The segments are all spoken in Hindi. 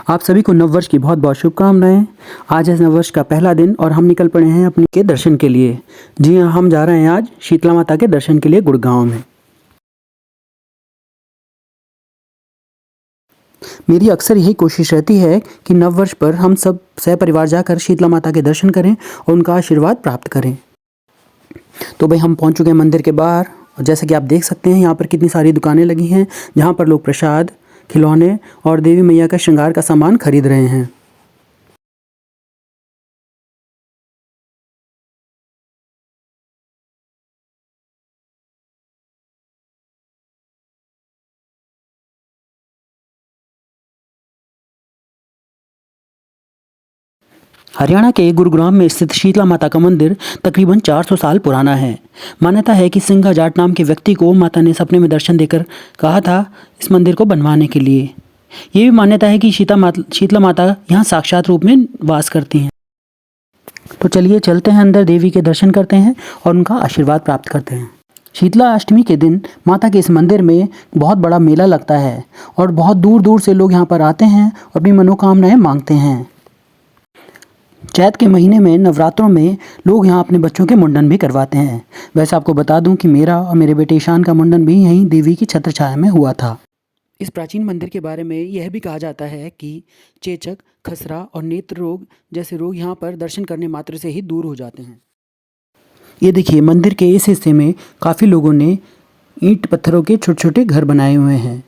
आप सभी को नववर्ष की बहुत बहुत शुभकामनाएं। आज है नववर्ष का पहला दिन और हम निकल पड़े हैं अपने के दर्शन के लिए। जी हाँ, हम जा रहे हैं आज शीतला माता के दर्शन के लिए गुड़गांव में। मेरी अक्सर यही कोशिश रहती है कि नववर्ष पर हम सब सहपरिवार जाकर शीतला माता के दर्शन करें और उनका आशीर्वाद प्राप्त करें। तो भाई हम पहुंच चुके हैं मंदिर के बाहर और जैसा कि आप देख सकते हैं यहाँ पर कितनी सारी दुकानें लगी हैं जहाँ पर लोग प्रसाद, खिलौने और देवी मैया का श्रृंगार का सामान खरीद रहे हैं। हरियाणा के गुरुग्राम में स्थित शीतला माता का मंदिर तकरीबन 400 साल पुराना है। मान्यता है कि सिंघा जाट नाम के व्यक्ति को माता ने सपने में दर्शन देकर कहा था इस मंदिर को बनवाने के लिए। ये भी मान्यता है कि शीतला माता यहाँ साक्षात रूप में वास करती हैं। तो चलिए चलते हैं अंदर, देवी के दर्शन करते हैं और उनका आशीर्वाद प्राप्त करते हैं। शीतला अष्टमी के दिन माता के इस मंदिर में बहुत बड़ा मेला लगता है और बहुत दूर दूर से लोग यहाँ पर आते हैं और अपनी मनोकामनाएं मांगते हैं। चैत के महीने में नवरात्रों में लोग यहाँ अपने बच्चों के मुंडन भी करवाते हैं। वैसे आपको बता दूं कि मेरा और मेरे बेटे ईशान का मुंडन भी यहीं देवी की छत्र छाया में हुआ था। इस प्राचीन मंदिर के बारे में यह भी कहा जाता है कि चेचक, खसरा और नेत्र रोग जैसे रोग यहाँ पर दर्शन करने मात्र से ही दूर हो जाते हैं। ये देखिए, मंदिर के इस हिस्से में काफ़ी लोगों ने ईंट पत्थरों के छोटे छोटे घर बनाए हुए हैं।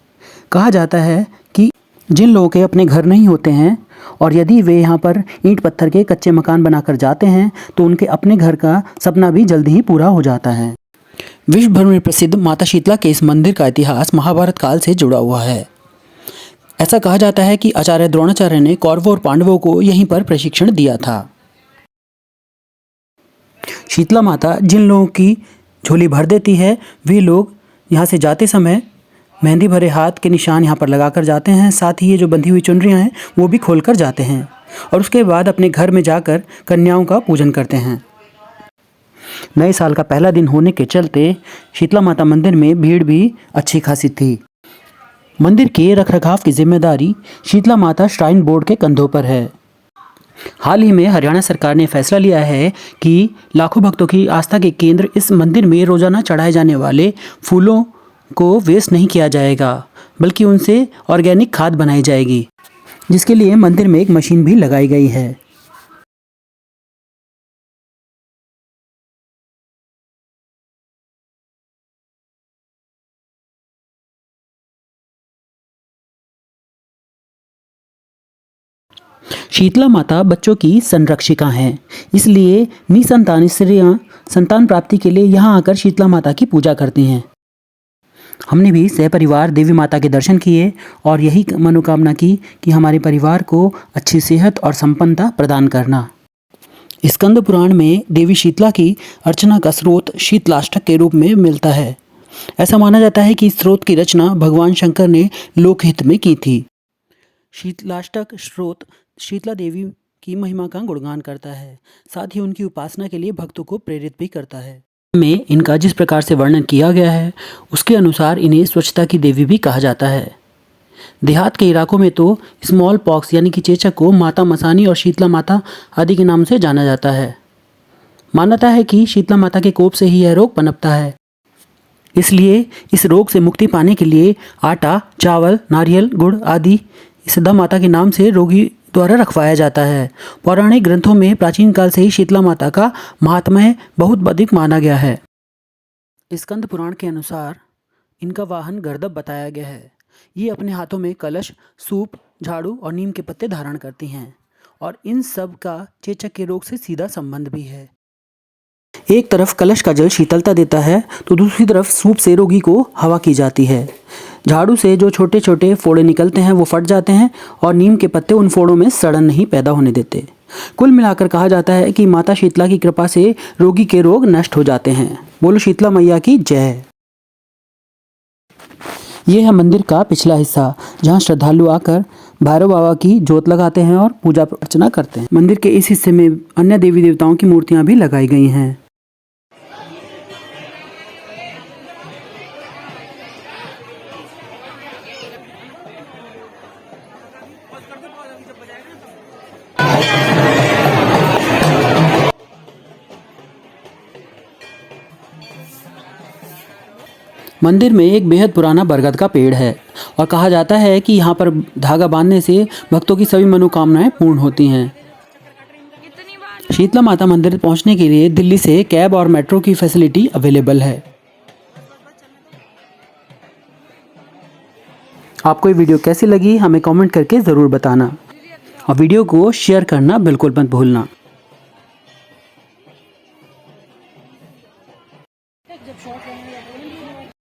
कहा जाता है कि जिन लोगों के अपने घर नहीं होते हैं और यदि वे यहाँ पर ईंट पत्थर के कच्चे मकान बनाकर जाते हैं तो उनके अपने घर का सपना भी जल्दी ही पूरा हो जाता है। विश्व भर में प्रसिद्ध माता शीतला के इस मंदिर का इतिहास महाभारत काल से जुड़ा हुआ है। ऐसा कहा जाता है कि आचार्य द्रोणाचार्य ने कौरवों और पांडवों को यहीं पर प्रशिक्षण दिया था। शीतला माता जिन लोगों की झोली भर देती है वे लोग यहाँ से जाते समय मेहंदी भरे हाथ के निशान यहाँ पर लगाकर जाते हैं। साथ ही ये जो बंधी हुई चुनरियाँ हैं वो भी खोलकर जाते हैं और उसके बाद अपने घर में जाकर कन्याओं का पूजन करते हैं। नए साल का पहला दिन होने के चलते शीतला माता मंदिर में भीड़ भी अच्छी खासी थी। मंदिर के रखरखाव की जिम्मेदारी शीतला माता श्राइन बोर्ड के कंधों पर है। हाल ही में हरियाणा सरकार ने फैसला लिया है कि लाखों भक्तों की आस्था के केंद्र इस मंदिर में रोजाना चढ़ाए जाने वाले फूलों को वेस्ट नहीं किया जाएगा, बल्कि उनसे ऑर्गेनिक खाद बनाई जाएगी, जिसके लिए मंदिर में एक मशीन भी लगाई गई है। शीतला माता बच्चों की संरक्षिका हैं, इसलिए निसंतानी स्त्रियां संतान प्राप्ति के लिए यहाँ आकर शीतला माता की पूजा करती हैं। हमने भी सहपरिवार देवी माता के दर्शन किए और यही मनोकामना की कि हमारे परिवार को अच्छी सेहत और संपन्नता प्रदान करना। स्कंद पुराण में देवी शीतला की अर्चना का स्रोत शीतलाष्टक के रूप में मिलता है। ऐसा माना जाता है कि इस स्रोत की रचना भगवान शंकर ने लोकहित में की थी। शीतलाष्टक स्रोत शीतला देवी की महिमा का गुणगान करता है, साथ ही उनकी उपासना के लिए भक्तों को प्रेरित भी करता है। में इनका जिस प्रकार से वर्णन किया गया है उसके अनुसार इन्हें स्वच्छता की देवी भी कहा जाता है। देहात के इलाकों में तो स्मॉल पॉक्स यानी कि चेचक को माता मसानी और शीतला माता आदि के नाम से जाना जाता है। मान्यता है कि शीतला माता के कोप से ही यह रोग पनपता है, इसलिए इस रोग से मुक्ति पाने के लिए आटा, चावल, नारियल, गुड़ आदि सिद्धा माता के नाम से रोगी द्वारा रखवाया जाता है। पौराणिक ग्रंथों में प्राचीन काल से ही शीतला माता का महात्म्य बहुत अधिक माना गया है। स्कंद पुराण के अनुसार इनका वाहन गर्दभ बताया गया है। ये अपने हाथों में कलश, सूप, झाड़ू और नीम के पत्ते धारण करती हैं और इन सब का चेचक के रोग से सीधा संबंध भी है। एक तरफ कलश का जल शीतलता देता है तो दूसरी तरफ सूप से रोगी को हवा की जाती है। झाड़ू से जो छोटे छोटे फोड़े निकलते हैं वो फट जाते हैं और नीम के पत्ते उन फोड़ों में सड़न नहीं पैदा होने देते। कुल मिलाकर कहा जाता है कि माता शीतला की कृपा से रोगी के रोग नष्ट हो जाते हैं। बोलो शीतला मैया की जय। ये है मंदिर का पिछला हिस्सा जहाँ श्रद्धालु आकर भैरव बाबा की जोत लगाते हैं और पूजा अर्चना करते हैं। मंदिर के इस हिस्से में अन्य देवी देवताओं की मूर्तियां भी लगाई गई हैं। मंदिर में एक बेहद पुराना बरगद का पेड़ है और कहा जाता है कि यहाँ पर धागा बांधने से भक्तों की सभी मनोकामनाएं पूर्ण होती हैं। शीतला माता मंदिर पहुँचने के लिए दिल्ली से कैब और मेट्रो की फैसिलिटी अवेलेबल है। आपको ये वीडियो कैसी लगी हमें कमेंट करके ज़रूर बताना और वीडियो को शेयर करना बिल्कुल मत भूलना।